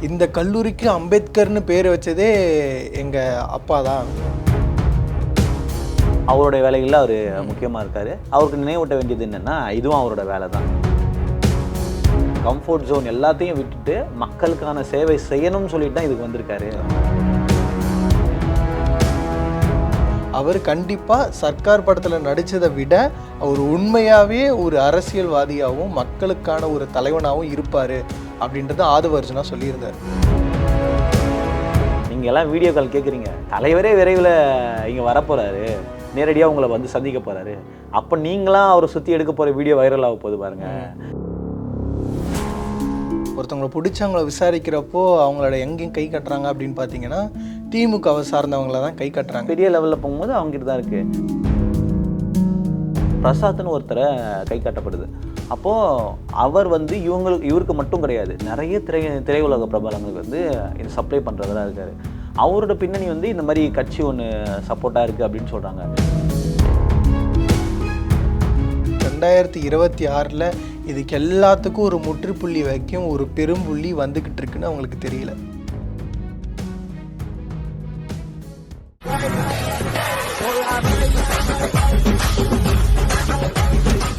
இந்த கல்லூரிக்கு அம்பேத்கர்னு பேர் வச்சதே எங்கள் அப்பா தான். அவருடைய வேலைகளில் அவர் முக்கியமாக இருக்கார். அவருக்கு நினைவூட்ட வேண்டியது என்னென்னா, இதுவும் அவரோட வேலை தான். கம்ஃபர்ட் ஜோன் எல்லாத்தையும் விட்டுட்டு மக்களுக்கான சேவை செய்யணும்னு சொல்லிட்டு தான் இதுக்கு வந்திருக்காரு. அவர் கண்டிப்பாக சர்க்கார் படத்தில் நடித்ததை விட அவர் உண்மையாகவே ஒரு அரசியல்வாதியாகவும் மக்களுக்கான ஒரு தலைவனாகவும் இருப்பார் அப்படின்றது ஆதவர்ஜுனா சொல்லியிருந்தார். நீங்கள் எல்லாம் வீடியோ கால் கேட்குறீங்க, தலைவரே விரைவில் இங்கே வரப்போகிறாரு, நேரடியாக உங்களை வந்து சந்திக்க போகிறாரு, அப்போ நீங்களாம் அவரை சுற்றி எடுக்க போகிற வீடியோ வைரல் ஆக போகுது பாருங்கள். ஒருத்தவங்களை பிடிச்சவங்களை விசாரிக்கிறப்போ அவங்களோட எங்கேயும் கை கட்டுறாங்க அப்படின்னு பார்த்தீங்கன்னா திமுகவை சார்ந்தவங்கள தான் கை கட்டுறாங்க. பெரிய லெவலில் போகும்போது அவங்ககிட்ட தான் இருக்குது. பிரசாத்னு ஒருத்தரை கை காட்டப்படுது. அப்போது அவர் வந்து இவருக்கு மட்டும் கிடையாது, நிறைய திரையுலக பிரபலங்களுக்கு வந்து இது சப்ளை பண்ணுறதெல்லாம் இருக்கார். அவரோட பின்னணி வந்து இந்த மாதிரி கட்சி ஒன்று சப்போர்ட்டாக இருக்குது அப்படின்னு சொல்கிறாங்க. 2026 இதுக்கு எல்லாத்துக்கும் ஒரு முற்றுப்புள்ளி வைக்கும் ஒரு பெரும்புள்ளி வந்துக்கிட்டு இருக்குன்னு அவங்களுக்கு தெரியல.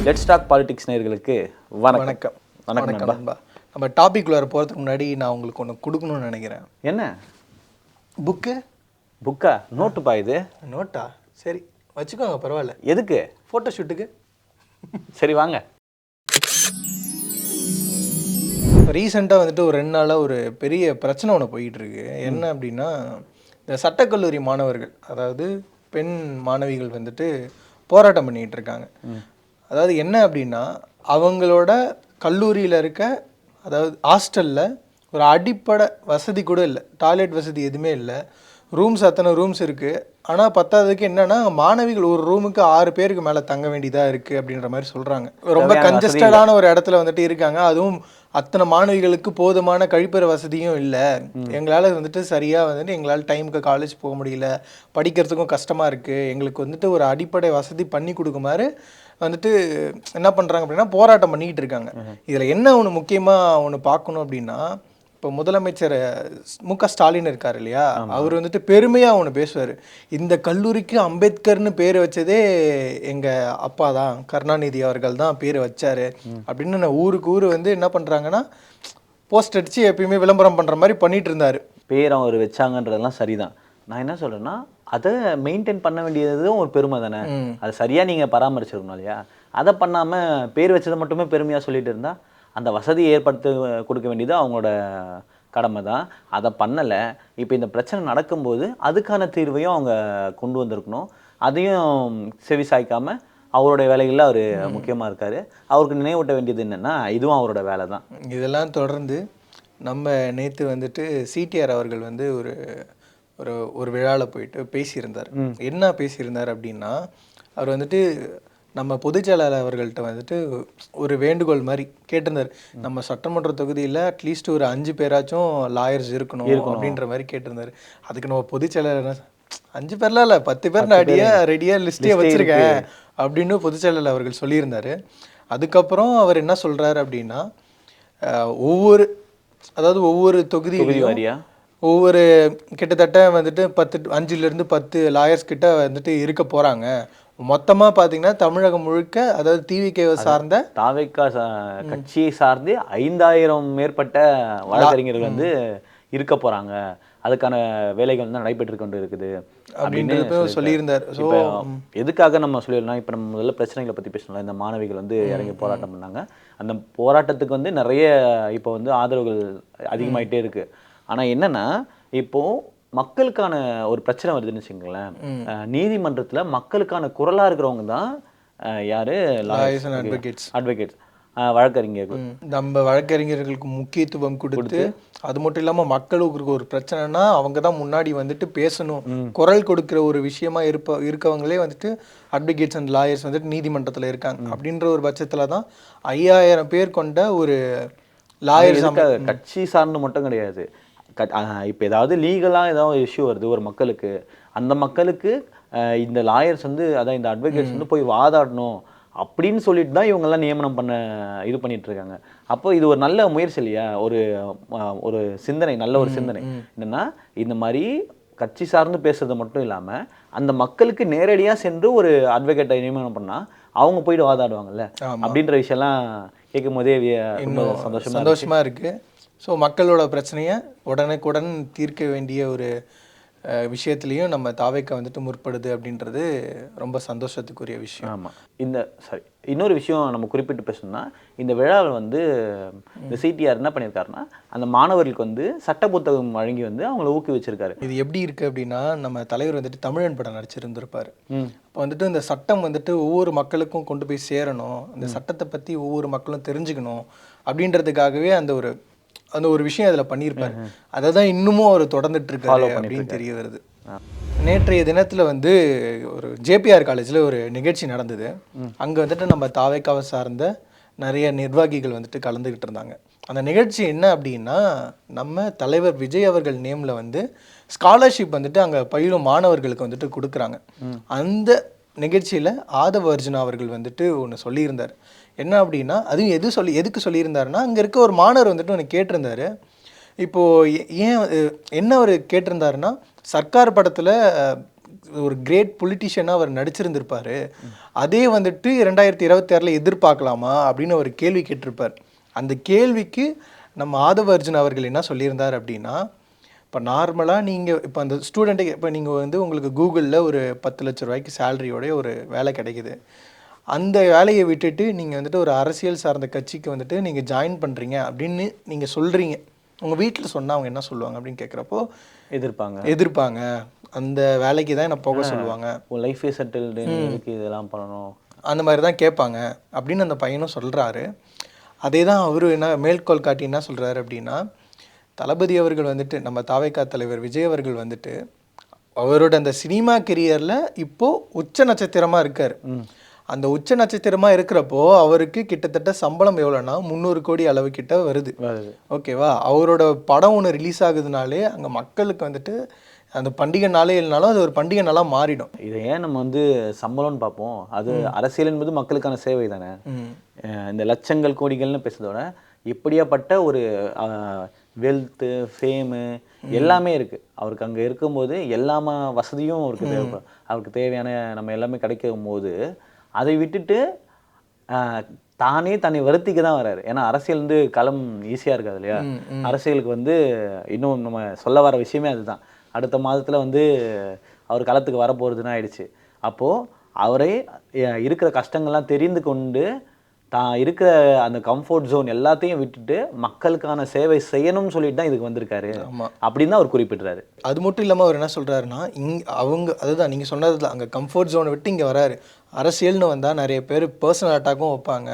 லெட்ஸ் டாக் பாலிடிக்ஸ் நேயர்களுக்கு வணக்கம். வணக்கம். நம்ம டாபிக் வர போகிறதுக்கு முன்னாடி நான் உங்களுக்கு ஒன்று கொடுக்கணும்னு நினைக்கிறேன். என்ன புக்கா? நோட்டுப்பா இது. நோட்டா? சரி வச்சுக்கோங்க, பரவாயில்ல. எதுக்கு? ஃபோட்டோ ஷூட்டுக்கு. சரி வாங்க. ரீசெண்டாக வந்துட்டு ஒரு 2 நாளாக ஒரு பெரிய பிரச்சனை ஒன்று போயிட்டு இருக்கு. என்ன அப்படின்னா, இந்த சட்டக்கல்லூரி மாணவர்கள், அதாவது பெண் மாணவிகள் வந்துட்டு போராட்டம் பண்ணிகிட்டு இருக்காங்க. அதாவது என்ன அப்படின்னா, அவங்களோட கல்லூரியில் இருக்க, அதாவது ஹாஸ்டலில் ஒரு அடிப்படை வசதி கூட இல்லை, டாய்லெட் வசதி எதுவுமே இல்லை. அத்தனை ரூம்ஸ் இருக்குது. ஆனால் பத்தாவதுக்கு என்னென்னா, மாணவிகள் ஒரு ரூமுக்கு 6 பேருக்கு மேலே தங்க வேண்டியதாக இருக்குது அப்படின்ற மாதிரி சொல்கிறாங்க. ரொம்ப கன்ஜஸ்டடான ஒரு இடத்துல வந்துட்டு இருக்காங்க. அதுவும் அத்தனை மாணவிகளுக்கு போதுமான கழிப்பறை வசதியும் இல்லை. எங்களால் வந்துட்டு சரியாக வந்துட்டு எங்களால் டைமுக்கு காலேஜ் போக முடியல, படிக்கிறதுக்கும் கஷ்டமாக இருக்குது, எங்களுக்கு வந்துட்டு ஒரு அடிப்படை வசதி பண்ணி கொடுக்குமாறு வந்துட்டு என்ன பண்ணுறாங்க அப்படின்னா போராட்டம் பண்ணிக்கிட்டு இருக்காங்க. இதில் என்ன ஒன்று முக்கியமாக ஒன்று பார்க்கணும் அப்படின்னா, இப்போ முதலமைச்சர் மு.க. ஸ்டாலின் இருக்கார் இல்லையா, அவர் வந்துட்டு பெருமையாக ஒன்று பேசுவார். இந்த கல்லூரிக்கு அம்பேத்கர்னு பேர் வச்சதே எங்கள் அப்பா தான், கருணாநிதி அவர்கள் தான் பேர் வச்சார் அப்படின்னு ஊருக்கு ஊர் வந்து என்ன பண்ணுறாங்கன்னா போஸ்ட் அடித்து எப்பயுமே விளம்பரம் பண்ணுற மாதிரி பண்ணிட்டு இருந்தார். பேர் அவர் வச்சாங்கன்றதெல்லாம் சரிதான். நான் என்ன சொல்கிறேன்னா, அதை மெயின்டைன் பண்ண வேண்டியதும் ஒரு பெருமை தானே. அதை சரியாக நீங்கள் பராமரிச்சிருக்கணும் இல்லையா? அதை பண்ணாமல் பேர் வச்சதை மட்டுமே பெருமையாக சொல்லிட்டு இருந்தால் அந்த வசதியை ஏற்படுத்த கொடுக்க வேண்டியது அவங்களோட கடமை தான். அதை பண்ணலை. இப்போ இந்த பிரச்சனை நடக்கும்போது அதுக்கான தீர்வையும் அவங்க கொண்டு வந்திருக்கணும். அதையும் செவி சாய்க்காமல் அவருடைய வேலைகளில் அவர் முக்கியமாக இருக்கார். அவருக்கு நினைவூட்ட வேண்டியது என்னென்னா, இதுவும் அவரோட வேலை தான். இதெல்லாம் தொடர்ந்து நம்ம நேற்று வந்துட்டு சிடிஆர் அவர்கள் வந்து ஒரு விழாவில் போயிட்டு பேசியிருந்தார். என்ன பேசியிருந்தார் அப்படின்னா, அவர் வந்துட்டு நம்ம பொதுச்செயலாளர் அவர்கள்ட்ட வந்துட்டு ஒரு வேண்டுகோள் மாதிரி கேட்டிருந்தார். நம்ம சட்டமன்ற தொகுதியில் அட்லீஸ்ட் ஒரு 5 பேராச்சும் லாயர்ஸ் இருக்கணும் அப்படின்ற மாதிரி கேட்டிருந்தார். அதுக்கு நம்ம பொதுச்செயலாளர் 5 பேர்லாம் இல்லை, 10 பேர் நான் ரெடியாக லிஸ்டே வச்சுருக்கேன் அப்படின்னு பொதுச்செயலாளர் அவர்கள் சொல்லியிருந்தார். அதுக்கப்புறம் அவர் என்ன சொல்கிறார் அப்படின்னா, ஒவ்வொரு தொகுதியிலையும் ஒவ்வொரு கிட்டத்தட்ட வந்துட்டு 5லேருந்து 10 லாயர்ஸ் கிட்ட வந்துட்டு இருக்க போகிறாங்க. மொத்தமாக பார்த்தீங்கன்னா தமிழகம் முழுக்க, அதாவது டிவிகேவை சார்ந்த கட்சியை சார்ந்து 5000 மேற்பட்ட வழக்கறிஞர்கள் வந்து இருக்க போகிறாங்க. அதுக்கான வேலைகள் வந்து நடைபெற்று கொண்டு இருக்குது அப்படின்னு சொல்லியிருந்தார். ஸோ எதுக்காக நம்ம சொல்லிடலாம், இப்போ நம்ம முதல்ல பிரச்சனைகளை பற்றி பேசணும். இந்த மாணவிகள் வந்து இறங்கி போராட்டம் பண்ணாங்க. அந்த போராட்டத்துக்கு வந்து நிறைய இப்போ வந்து ஆதரவுகள் அதிகமாகிட்டே இருக்குது. ஆனால் என்னென்னா, இப்போது மக்களுக்கான ஒரு பிரச்சனை வருதுன்னு வச்சுங்களேன், நீதிமன்றத்தில் மக்களுக்கான குரலாக இருக்கிறவங்க தான் யார்? லாயர்ஸ் அண்ட் அட்வொகேட்ஸ், வழக்கறிஞர்கள். நம்ம வழக்கறிஞர்களுக்கு முக்கியத்துவம் கொடுத்து, அது மட்டும் இல்லாமல் மக்களுக்கு ஒரு பிரச்சனைனா அவங்க தான் முன்னாடி வந்துட்டு பேசணும், குரல் கொடுக்குற ஒரு விஷயமா இருக்கவங்களே வந்துட்டு அட்வொகேட்ஸ் அண்ட் லாயர்ஸ் வந்துட்டு நீதிமன்றத்தில் இருக்காங்க. அப்படின்ற ஒரு பட்சத்தில் தான் 5000 பேர் கொண்ட ஒரு லாயர்ஸ். கட்சி சார்ந்து மட்டும் கிடையாது. இப்போ ஏதாவது லீகலாக ஏதாவது இஷ்யூ வருது ஒரு மக்களுக்கு, அந்த மக்களுக்கு இந்த லாயர்ஸ் வந்து, அதான் இந்த அட்வொகேட்ஸ் வந்து போய் வாதாடணும் அப்படின்னு சொல்லிட்டு தான் இவங்கெல்லாம் நியமனம் பண்ண இது பண்ணிட்டு இருக்காங்க. அப்போ இது ஒரு நல்ல முயற்சி இல்லையா? ஒரு சிந்தனை, நல்ல ஒரு சிந்தனை என்னன்னா, இந்த மாதிரி கட்சி சார்ந்து பேசுறது மட்டும் இல்லாம அந்த மக்களுக்கு நேரடியா சென்று ஒரு அட்வொகேட்டை நியமனம் பண்ணா அவங்க போயிட்டு வாதாடுவாங்கல்ல. அப்படின்ற விஷயம்லாம் கேட்கும் போதே ரொம்ப சந்தோஷமா இருக்கு. ஸோ மக்களோட பிரச்சனையை உடனுக்குடன் தீர்க்க வேண்டிய ஒரு விஷயத்துலையும் நம்ம தாவேக்கா வந்துட்டு முற்படுது அப்படின்றது ரொம்ப சந்தோஷத்துக்குரிய விஷயம். ஆமாம். இன்னொரு விஷயம் நம்ம குறிப்பிட்டு பேசணும்னா, இந்த விழாவில் வந்து இந்த சிடிஆர் என்ன பண்ணியிருக்காருன்னா, அந்த மாணவர்களுக்கு வந்து சட்ட புத்தகம் வழங்கி வந்து அவங்கள ஊக்குவிச்சிருக்காரு. இது எப்படி இருக்குது அப்படின்னா, நம்ம தலைவர் வந்துட்டு தமிழன் படம் நடிச்சிருந்திருப்பார். இப்போ வந்துட்டு இந்த சட்டம் வந்துட்டு ஒவ்வொரு மக்களுக்கும் கொண்டு போய் சேரணும், இந்த சட்டத்தை பற்றி ஒவ்வொரு மக்களும் தெரிஞ்சுக்கணும் அப்படின்றதுக்காகவே அந்த ஒரு விஷயம் அதில் பண்ணியிருப்பார். அதை தான் இன்னமும் அவர் தொடர்ந்துட்டு இருக்காரு அப்படின்னு தெரிய வருது. நேற்றைய தினத்தில் வந்து ஒரு ஜேபிஆர் காலேஜில் ஒரு நிகழ்ச்சி நடந்தது. அங்கே வந்துட்டு நம்ம தாவேக்காவை சார்ந்த நிறைய நிர்வாகிகள் வந்துட்டு கலந்துக்கிட்டு இருந்தாங்க. அந்த நிகழ்ச்சி என்ன அப்படின்னா, நம்ம தலைவர் விஜய் அவர்கள் நேமில் வந்து ஸ்காலர்ஷிப் வந்துட்டு அங்கே பயிலும் மாணவர்களுக்கு வந்துட்டு கொடுக்குறாங்க. அந்த நிகழ்ச்சியில் ஆதவ அர்ஜுனா அவர்கள் வந்துட்டு ஒன்று சொல்லியிருந்தார். என்ன அப்படின்னா, அதுவும் எதுக்கு சொல்லியிருந்தாருன்னா, அங்கே இருக்க ஒரு மாணவர் வந்துட்டு ஒன்று கேட்டிருந்தாரு. இப்போது என்ன அவர் கேட்டிருந்தாருன்னா, சர்க்கார் படத்தில் ஒரு கிரேட் பொலிட்டிஷியனாக அவர் நடிச்சிருந்திருப்பார், அதே வந்துட்டு 2026 எதிர்பார்க்கலாமா அப்படின்னு ஒரு கேள்வி கேட்டிருப்பார். அந்த கேள்விக்கு நம்ம ஆதவ அர்ஜுன் அவர்கள் என்ன சொல்லியிருந்தார் அப்படின்னா, இப்போ நார்மலாக நீங்கள் இப்போ அந்த ஸ்டூடெண்ட்டுக்கு இப்போ நீங்கள் வந்து உங்களுக்கு கூகுளில் ஒரு 10 லட்ச ரூபாய்க்கு சேலரியோடைய ஒரு வேலை கிடைக்குது. அந்த வேலையை விட்டுட்டு நீங்கள் வந்துட்டு ஒரு அரசியல் சார்ந்த கட்சிக்கு வந்துட்டு நீங்கள் ஜாயின் பண்ணுறீங்க அப்படின்னு நீங்கள் சொல்கிறீங்க. உங்கள் வீட்டில் சொன்னால் அவங்க என்ன சொல்லுவாங்க அப்படின்னு கேட்குறப்போ எதிர்ப்பாங்க. அந்த வேலைக்கு தான் என்ன போக சொல்லுவாங்க. லைஃபே செட்டில்டு, இதெல்லாம் பண்ணணும், அந்த மாதிரி தான் கேட்பாங்க அப்படின்னு அந்த பையனும் சொல்கிறாரு. அதே தான் அவரு என்ன மேற்கோள் காட்டி என்ன சொல்கிறாரு அப்படின்னா, தளபதி அவர்கள் வந்துட்டு நம்ம தாவேக்கா தலைவர் விஜய் அவர்கள் வந்துட்டு அவரோட அந்த சினிமா கெரியரில் இப்போது உச்ச நட்சத்திரமாக இருக்கார். அந்த உச்ச நட்சத்திரமாக இருக்கிறப்போ அவருக்கு கிட்டத்தட்ட சம்பளம் எவ்வளோன்னா 300 கோடி அளவு கிட்ட வருது. ஓகேவா? அவரோட படம் ஒன்று ரிலீஸ் ஆகுதுனாலே அங்கே மக்களுக்கு வந்துட்டு அந்த பண்டிகை நாளே இல்லைனாலும் அது ஒரு பண்டிகை நாளாக மாறிடும். இதை ஏன் நம்ம வந்து சம்பளம்னு பார்ப்போம்? அது அரசியல் என்பது மக்களுக்கான சேவை தானே. இந்த லட்சங்கள் கோடிகள்னு பேசுறதோட எப்படியாப்பட்ட ஒரு வெல்த்து, ஃபேமு எல்லாமே இருக்குது அவருக்கு. அங்கே இருக்கும்போது எல்லா வசதியும் அவருக்கு தேவைப்படும். அவருக்கு தேவையான நம்ம எல்லாமே கிடைக்கும் போது அதை விட்டுட்டு தன்னை வருத்திக்க தான் வர்றாரு. ஏன்னா அரசியல் வந்து களம் ஈஸியாக இருக்காது இல்லையா. அரசியலுக்கு வந்து இன்னும் நம்ம சொல்ல வர விஷயமே அதுதான். அடுத்த மாதத்தில் வந்து அவர் களத்துக்கு வரப்போகிறதுன்னு ஆயிடுச்சு. அப்போது அவரே இருக்கிற கஷ்டங்கள்லாம் தெரிந்து கொண்டு தான் இருக்கிற அந்த கம்ஃபர்ட் ஜோன் எல்லாத்தையும் விட்டுட்டு மக்களுக்கான சேவை செய்யணும்னு சொல்லிட்டு தான் இதுக்கு வந்திருக்காரு அப்படின்னு தான் அவர் குறிப்பிட்றாரு. அது மட்டும் இல்லாமல் அவர் என்ன சொல்கிறாருன்னா, அதுதான் நீங்கள் சொன்னது தான், அங்கே கம்ஃபர்ட் ஜோனை விட்டு இங்கே வராரு. அரசியல்னு வந்தால் நிறைய பேர் பர்சனல் அட்டாக்கும் வைப்பாங்க,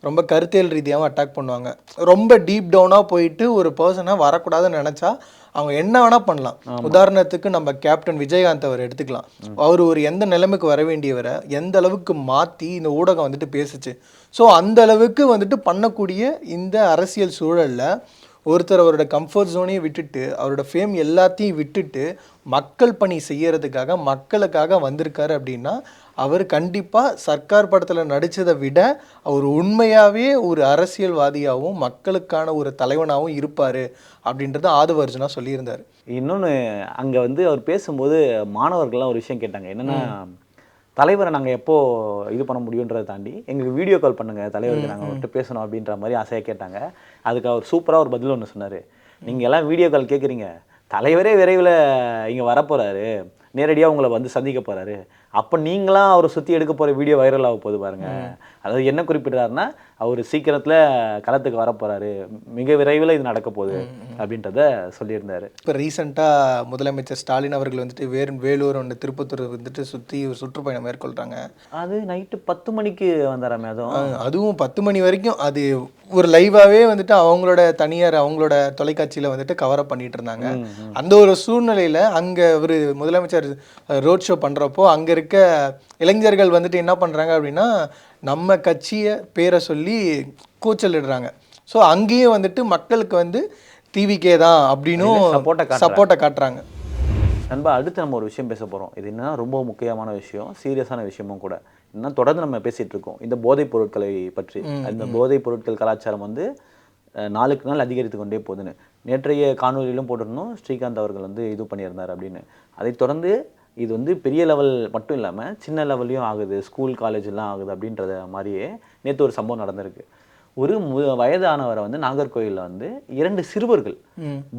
ரொம்ப கருத்தியல் ரீதியாகவும் அட்டாக் பண்ணுவாங்க. ரொம்ப டீப் டவுனாக போயிட்டு ஒரு பர்சனாக வரக்கூடாதுன்னு நினச்சா அவங்க என்ன வேணால் பண்ணலாம். உதாரணத்துக்கு நம்ம கேப்டன் விஜயகாந்த் அவர் எடுத்துக்கலாம். அவர் ஒரு எந்த நிலைமைக்கு வர வேண்டியவரை எந்த அளவுக்கு மாற்றி இந்த ஊடகம் வந்துட்டு பேசுச்சு. ஸோ அந்த அளவுக்கு வந்துட்டு பண்ணக்கூடிய இந்த அரசியல் சூழலில் ஒருத்தர் அவரோட கம்ஃபர்ட் ஜோனையும் விட்டுட்டு அவரோட ஃபேம் எல்லாத்தையும் விட்டுட்டு மக்கள் பணி செய்யறதுக்காக மக்களுக்காக வந்திருக்காரு அப்படின்னா அவர் கண்டிப்பாக சர்க்கார் படத்தில் நடித்ததை விட அவர் உண்மையாகவே ஒரு அரசியல்வாதியாகவும் மக்களுக்கான ஒரு தலைவனாகவும் இருப்பார் அப்படின்றத ஆதவ அர்ஜுனா சொல்லியிருந்தார். இன்னொன்று அங்கே வந்து அவர் பேசும்போது மாணவர்கள்லாம் ஒரு விஷயம் கேட்டாங்க. என்னென்னா, தலைவரை நாங்கள் எப்போ இது பண்ண முடியுன்றதை தாண்டி எங்களுக்கு வீடியோ கால் பண்ணுங்கள், தலைவருக்கு நாங்கள் அவர்கிட்ட பேசணும் அப்படின்ற மாதிரி ஆசையாக கேட்டாங்க. அதுக்கு அவர் சூப்பராக ஒரு பதில் ஒன்று சொன்னார். நீங்கள் எல்லாம் வீடியோ கால் கேட்குறீங்க, தலைவரே விரைவில் இங்கே வரப்போகிறாரு, நேரடியாக உங்களை வந்து சந்திக்க போகிறாரு, அப்போ நீங்களாம் அவரை சுற்றி எடுக்க போகிற வீடியோ வைரல் ஆக போகுது பாருங்கள். அதாவது என்ன குறிப்பிட்றாருன்னா, அவர் சீக்கிரத்தில் களத்துக்கு வரப்போகிறாரு, மிக விரைவில் இது நடக்க போகுது அப்படின்றத சொல்லியிருந்தார். இப்போ ரீசெண்டாக முதலமைச்சர் ஸ்டாலின் அவர்கள் வந்துட்டு வேலூர் ஒன்று திருப்பத்தூர் வந்துட்டு சுற்றி ஒரு சுற்றுப்பயணம் மேற்கொள்கிறாங்க. அது நைட்டு 10 மணிக்கு வந்தாராமே. அதுவும் 10 மணி வரைக்கும் அது ஒரு லைவாகவே வந்துட்டு அவங்களோட தனியார் அவங்களோட தொலைக்காட்சியில் வந்துட்டு கவரப் பண்ணிட்டு இருந்தாங்க. அந்த ஒரு சூழ்நிலையில் அங்கே ஒரு முதலமைச்சர் ரோட் ஷோ பண்ணுறப்போ அங்கே இருக்க இளைஞர்கள் வந்துட்டு என்ன பண்ணுறாங்க அப்படின்னா, நம்ம கட்சியை பேரை சொல்லி கூச்சலிடுறாங்க. ஸோ அங்கேயும் வந்துட்டு மக்களுக்கு வந்து டிவிக்கே தான் அப்படின்னும் சப்போர்ட்டை காட்டுறாங்க. நண்பா, அடுத்து நம்ம ஒரு விஷயம் பேச போகிறோம். இது என்னன்னா ரொம்ப முக்கியமான விஷயம், சீரியஸான விஷயமும் கூட. இன்னும் தொடர்ந்து நம்ம பேசிகிட்டு இருக்கோம் இந்த போதைப் பொருட்களை பற்றி. அந்த போதைப் பொருட்கள் கலாச்சாரம் வந்து நாளுக்கு நாள் அதிகரித்து கொண்டே போகுதுன்னு நேற்றைய காணொலியிலும் போட்டிருந்தோம். ஸ்ரீகாந்த் அவர்கள் வந்து இது பண்ணியிருந்தார் அப்படின்னு. அதைத் தொடர்ந்து இது வந்து பெரிய லெவல் மட்டும் இல்லாமல் சின்ன லெவல்லையும் ஆகுது, ஸ்கூல் காலேஜெல்லாம் ஆகுது அப்படின்றத மாதிரியே நேற்று ஒரு சம்பவம் நடந்திருக்கு. ஒரு வயதானவரை வந்து நாகர்கோயிலில் வந்து 2 சிறுவர்கள்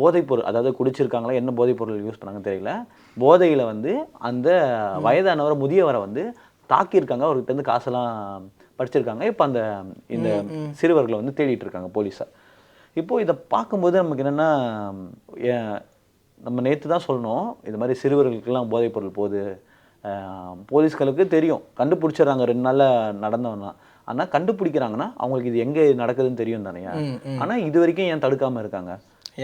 போதைப்பொருள், அதாவது குடிச்சிருக்காங்களா என்ன போதைப் பொருள் யூஸ் பண்ணாங்கன்னு தெரியல, போதையில் வந்து அந்த வயதானவரை முதியவரை வந்து தாக்கியிருக்காங்க. அவர்கிட்ட இருந்து காசெல்லாம் படிச்சிருக்காங்க. இப்போ இந்த சிறுவர்களை வந்து தேடிட்டு இருக்காங்க போலீஸார். இப்போது இதை பார்க்கும்போது நமக்கு என்னென்னா, நம்ம நேற்று தான் சொல்லணும் இது மாதிரி சிறுவர்களுக்கெல்லாம் போதைப் பொருள் போகுது, போலீஸ்களுக்கு தெரியும், கண்டுபிடிச்சிடுறாங்க 2 நாளில் நடந்தவனா. ஆனால் கண்டுபிடிக்கிறாங்கன்னா அவங்களுக்கு இது எங்கே நடக்குதுன்னு தெரியும் தானே. ஆனால் இது வரைக்கும் ஏன் தடுக்காமல் இருக்காங்க?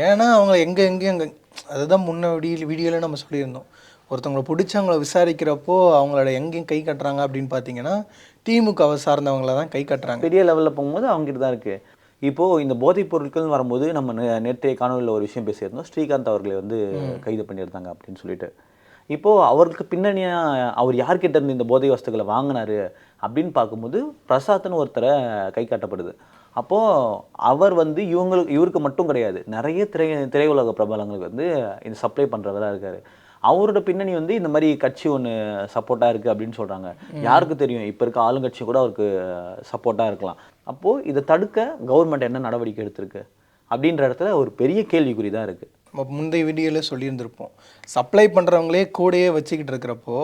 ஏன்னா அவங்க எங்கே அதுதான் முன்ன வீடியோவில் நம்ம சொல்லியிருந்தோம். ஒருத்தவங்களை பிடிச்சி அவங்கள விசாரிக்கிறப்போ அவங்களோட எங்கேயும் கை கட்டுறாங்க அப்படின்னு பார்த்தீங்கன்னா திமுகவை சார்ந்தவங்கள தான் கை கட்டுறாங்க. பெரிய லெவலில் போகும்போது அவங்ககிட்ட தான் இருக்குது. இப்போது இந்த போதைப் பொருட்கள் வரும்போது நம்ம நேற்றைய காணொலியில் ஒரு விஷயம் பேசியிருந்தோம். ஸ்ரீகாந்த் அவர்களை வந்து கைது பண்ணியிருந்தாங்க அப்படின்னு சொல்லிட்டு. இப்போது அவருக்கு பின்னணியாக அவர் யார்கிட்ட இருந்து இந்த போதை வஸ்துக்களை வாங்கினாரு அப்படின்னு பார்க்கும்போது பிரசாத்னு ஒருத்தரை கை காட்டப்படுது. அப்போது அவர் வந்து இவருக்கு மட்டும் கிடையாது, நிறைய திரையுலக பிரபலங்களுக்கு வந்து இந்த சப்ளை பண்ணுறவராக இருக்கார். அவரோட பின்னணி வந்து இந்த மாதிரி கட்சி ஒன்று சப்போர்ட்டாக இருக்குது அப்படின்னு சொல்கிறாங்க. யாருக்கு தெரியும், இப்போ இருக்க ஆளுங்கட்சி கூட அவருக்கு சப்போர்ட்டாக இருக்கலாம். அப்போது இதை தடுக்க கவர்மெண்ட் என்ன நடவடிக்கை எடுத்திருக்கு அப்படின்ற இடத்துல ஒரு பெரிய கேள்விக்குறி தான் இருக்குது. நம்ம முந்தைய வீடியோவில் சொல்லியிருந்திருப்போம், சப்ளை பண்ணுறவங்களே கூடையே வச்சுக்கிட்டு இருக்கிறப்போ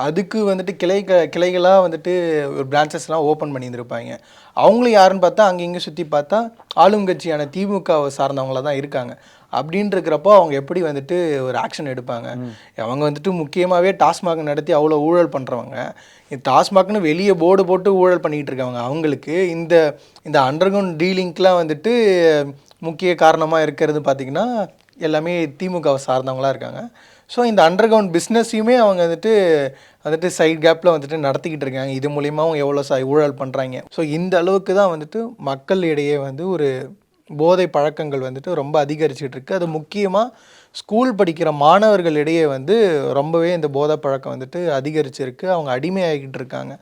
அதுக்கு வந்துட்டு கிளைகளாக வந்துட்டு ஒரு பிரான்ச்சஸ்லாம் ஓப்பன் பண்ணியிருந்திருப்பாங்க. அவங்களும் யாருன்னு பார்த்தா அங்கே இங்கே சுற்றி பார்த்தா ஆளுங்கட்சியான திமுகவை சார்ந்தவங்கள தான் இருக்காங்க. அப்படின்னு இருக்கிறப்போ அவங்க எப்படி வந்துட்டு ஒரு ஆக்ஷன் எடுப்பாங்க? அவங்க வந்துட்டு முக்கியமாகவே டாஸ்மாக் நடத்தி அவ்வளோ ஊழல் பண்ணுறவங்க, டாஸ்மாக்னு வெளியே போர்டு போட்டு ஊழல் பண்ணிக்கிட்டு இருக்காங்க. அவங்களுக்கு இந்த அண்டர்கிரவுண்ட் டீலிங்க்கெலாம் வந்துட்டு முக்கிய காரணமாக இருக்கிறது பார்த்திங்கன்னா எல்லாமே திமுகவை சார்ந்தவங்களாக இருக்காங்க. ஸோ இந்த அண்டர்கிரவுண்ட் பிஸ்னஸையுமே அவங்க வந்துட்டு சைட் கேப்பில் வந்துட்டு நடத்திக்கிட்டு இருக்காங்க. இது மூலியமாகவும் எவ்வளோ ஊழல் பண்ணுறாங்க. ஸோ இந்த அளவுக்கு தான் வந்துட்டு மக்களிடையே வந்து ஒரு போதை பழக்கங்கள் வந்துட்டு ரொம்ப அதிகரிச்சுட்டு இருக்கு. அது முக்கியமாக ஸ்கூல் படிக்கிற மாணவர்களிடையே வந்து ரொம்பவே இந்த போதை பழக்கம் வந்துட்டு அதிகரிச்சிருக்கு. அவங்க அடிமையாகிக்கிட்டு இருக்காங்க.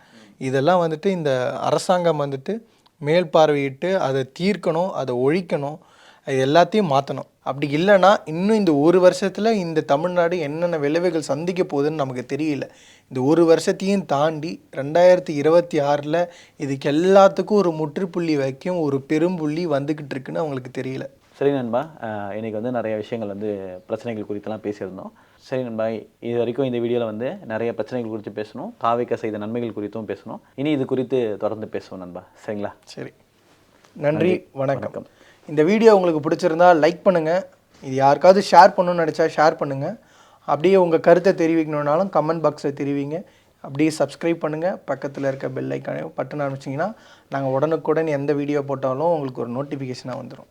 இதெல்லாம் வந்துட்டு இந்த அரசாங்கம் வந்துட்டு மேல் பார்வையிட்டு அதை தீர்க்கணும், அதை ஒழிக்கணும், அது எல்லாத்தையும் மாற்றணும். அப்படி இல்லைன்னா இன்னும் இந்த ஒரு வருஷத்தில் இந்த தமிழ்நாடு என்னென்ன விளைவுகள் சந்திக்க போகுதுன்னு நமக்கு தெரியல. இந்த ஒரு வருஷத்தையும் தாண்டி 2026 இதுக்கு எல்லாத்துக்கும் ஒரு முற்றுப்புள்ளி வைக்கும் ஒரு பெரும்புள்ளி வந்துக்கிட்டு இருக்குன்னு அவங்களுக்கு தெரியல. சரி நண்பா, இன்றைக்கி வந்து நிறைய விஷயங்கள் வந்து பிரச்சனைகள் குறித்தெல்லாம் பேசியிருந்தோம். சரி நண்பா, இது வரைக்கும் இந்த வீடியோவில் வந்து நிறைய பிரச்சனைகள் குறித்து பேசணும், தாவேக்கா செய்த நன்மைகள் குறித்தும் பேசணும். இனி இது குறித்து தொடர்ந்து பேசுவோம் நண்பா. சரிங்களா? சரி, நன்றி, வணக்கம். இந்த வீடியோ உங்களுக்கு பிடிச்சிருந்தா லைக் பண்ணுங்கள். இது யாருக்காவது ஷேர் பண்ணணும்னு நினச்சா ஷேர் பண்ணுங்கள். அப்படியே உங்கள் கருத்தை தெரிவிக்கணுன்னாலும் கமெண்ட் பாக்ஸில் தெரிவிங்க. அப்படியே சப்ஸ்கிரைப் பண்ணுங்கள். பக்கத்தில் இருக்க பெல் ஐக்கானே பட்டன் ஆரம்பிச்சிங்கன்னா நாங்கள் உடனுக்குடன் எந்த வீடியோ போட்டாலும் உங்களுக்கு ஒரு நோட்டிஃபிகேஷனாக வந்துடும்.